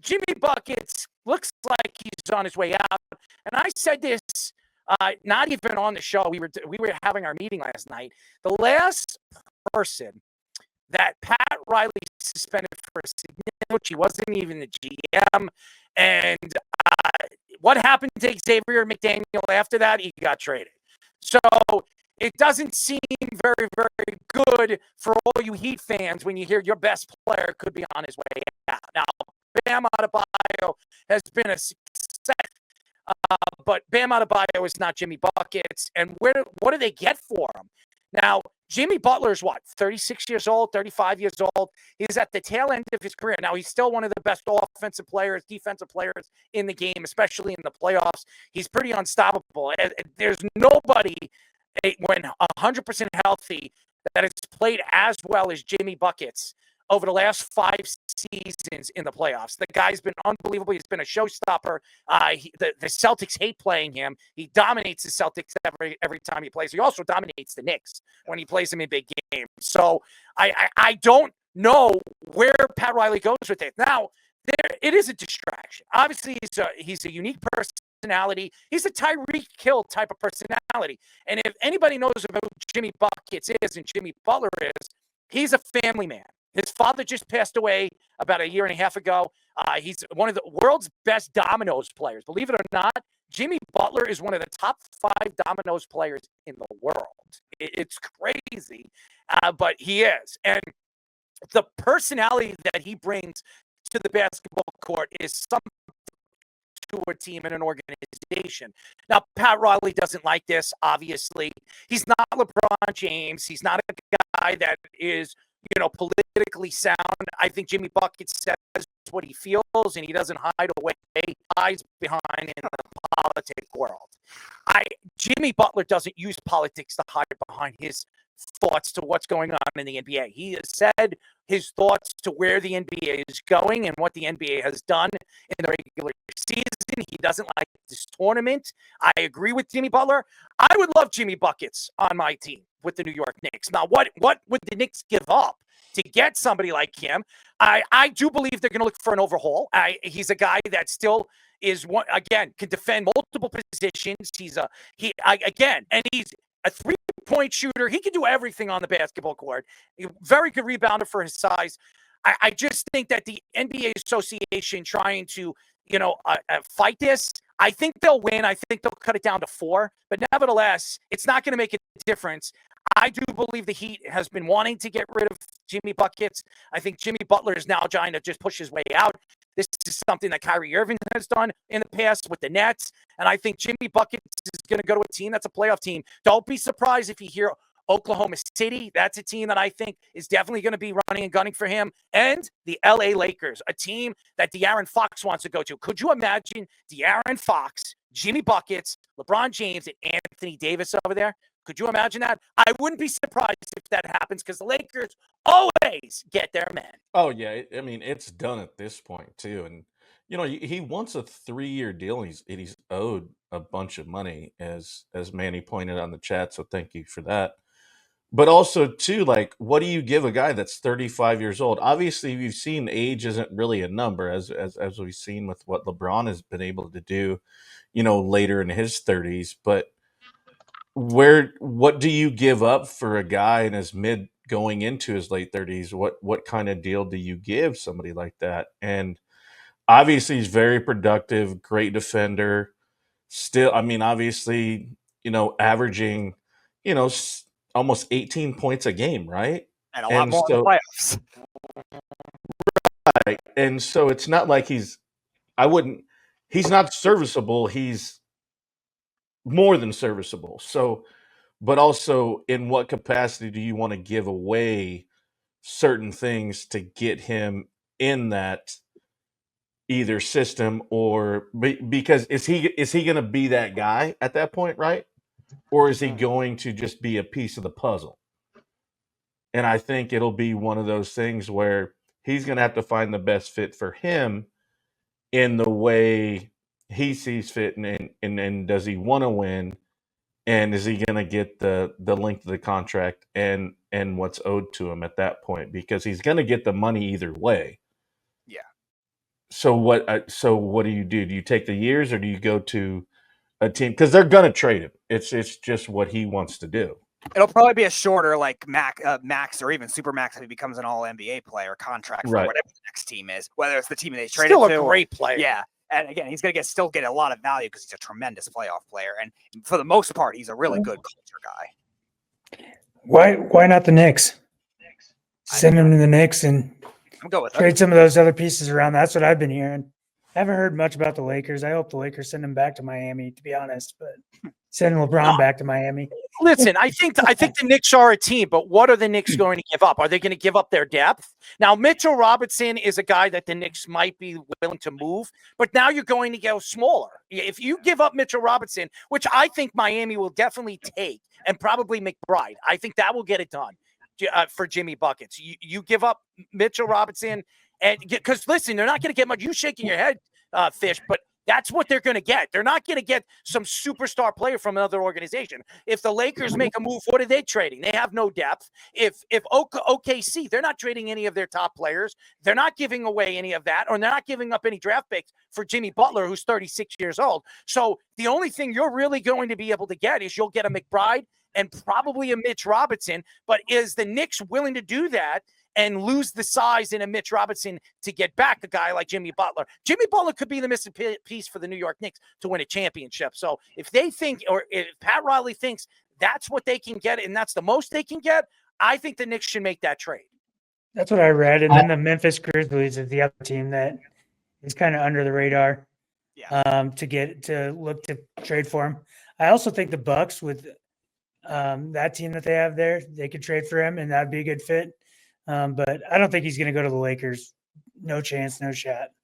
Jimmy Buckets looks like he's on his way out. And I said this not even on the show. We were having our meeting last night. The last person that Pat Riley suspended for a significant, he wasn't even the GM. And what happened to Xavier McDaniel after that? He got traded. So it doesn't seem very, very good for all you Heat fans when you hear your best player could be on his way out. Now, Bam Adebayo has been a success, but Bam Adebayo is not Jimmy Buckets. And what do they get for him? Now, Jimmy Butler's what, 36 years old, 35 years old. He's at the tail end of his career. Now, he's still one of the best offensive players, defensive players in the game, especially in the playoffs. He's pretty unstoppable. There's nobody when 100% healthy that has played as well as Jimmy Buckets over the last 5 seasons in the playoffs. The guy's been unbelievable. He's been a showstopper. The Celtics hate playing him. He dominates the Celtics every time he plays. He also dominates the Knicks when he plays them in big games. So I don't know where Pat Riley goes with it. Now, it is a distraction. Obviously, he's a unique personality. He's a Tyreek Hill type of personality. And if anybody knows about who Jimmy Buckets is and Jimmy Butler is, he's a family man. His father just passed away about a year and a half ago. He's one of the world's best dominoes players. Believe it or not, Jimmy Butler is one of the top 5 dominoes players in the world. It's crazy, but he is. And the personality that he brings to the basketball court is something to a team and an organization. Now, Pat Riley doesn't like this, obviously. He's not LeBron James. He's not a guy that is politically sound. I think Jimmy Buckets says what he feels, and he doesn't hide away. He hides behind in the politic world. Jimmy Butler doesn't use politics to hide behind his thoughts to what's going on in the NBA. He has said his thoughts to where the NBA is going and what the NBA has done in the regular season. He doesn't like this tournament. I agree with Jimmy Butler. I would love Jimmy Buckets on my team with the New York Knicks. Now, what would the Knicks give up to get somebody like him? I do believe they're going to look for an overhaul. He's a guy that still is can defend multiple positions. He's a three-point shooter. He can do everything on the basketball court. Very good rebounder for his size. I just think that the NBA Association trying to fight this, I think they'll win. I think they'll cut it down to 4. But nevertheless, it's not going to make a difference. I do believe the Heat has been wanting to get rid of Jimmy Buckets. I think Jimmy Butler is now trying to just push his way out. This is something that Kyrie Irving has done in the past with the Nets. And I think Jimmy Buckets is going to go to a team that's a playoff team. Don't be surprised if you hear Oklahoma City. That's a team that I think is definitely going to be running and gunning for him. And the LA Lakers, a team that De'Aaron Fox wants to go to. Could you imagine De'Aaron Fox, Jimmy Buckets, LeBron James, and Anthony Davis over there? Could you imagine that? I wouldn't be surprised if that happens because the Lakers always get their men. Oh, yeah. I mean, it's done at this point, too. And, he wants a 3-year deal. He's owed a bunch of money, as Manny pointed out in the chat. So thank you for that. But also, too, like, what do you give a guy that's 35 years old? Obviously, we've seen age isn't really a number, as we've seen with what LeBron has been able to do, later in his 30s. But what do you give up for a guy in his mid going into his late 30s? What kind of deal do you give somebody like that? And obviously, he's very productive, great defender. Still, I mean, obviously, averaging, almost 18 points a game, right? And a lot more in the playoffs. Right. And so it's not like he's not serviceable. He's more than serviceable. So, but also, in what capacity do you want to give away certain things to get him in that either system, or because is he going to be that guy at that point, right? Or is he going to just be a piece of the puzzle? And I think it'll be one of those things where he's going to have to find the best fit for him in the way he sees fit, and does he want to win, and is he going to get the length of the contract and what's owed to him at that point, because he's going to get the money either way. Yeah. So what? So what do you do? Do you take the years, or do you go to a team? Because they're gonna trade him. It's just what he wants to do. It'll probably be a shorter, like max or even super max if he becomes an all NBA player contract for Right. whatever the next team is, whether it's the team they traded Still to. a great player. Yeah. And again, he's going to still get a lot of value because he's a tremendous playoff player. And for the most part, he's a really good culture guy. Why not the Knicks? Send him to the Knicks and I'm going with trade some of those other pieces around. That's what I've been hearing. I haven't heard much about the Lakers. I hope the Lakers send him back to Miami, to be honest, but send LeBron back to Miami. Listen, I think the Knicks are a team, but what are the Knicks going to give up? Are they going to give up their depth? Now, Mitchell Robinson is a guy that the Knicks might be willing to move, but now you're going to go smaller. If you give up Mitchell Robinson, which I think Miami will definitely take, and probably McBride, I think that will get it done for Jimmy Buckets. You give up Mitchell Robinson, and because listen, they're not going to get much. You shaking your head, Fish, but that's what they're going to get. They're not going to get some superstar player from another organization. If the Lakers make a move, what are they trading? They have no depth. If OKC, they're not trading any of their top players. They're not giving away any of that, or they're not giving up any draft picks for Jimmy Butler, who's 36 years old. So the only thing you're really going to be able to get is you'll get a McBride and probably a Mitch Robinson. But is the Knicks willing to do that and lose the size in a Mitch Robinson to get back a guy like Jimmy Butler? Jimmy Butler could be the missing piece for the New York Knicks to win a championship. So if they think, or if Pat Riley thinks that's what they can get and that's the most they can get, I think the Knicks should make that trade. That's what I read. And then the Memphis Grizzlies is the other team that is kind of under the radar to look to trade for him. I also think the Bucks with that team that they have there, they could trade for him and that'd be a good fit. But I don't think he's going to go to the Lakers. No chance, no shot.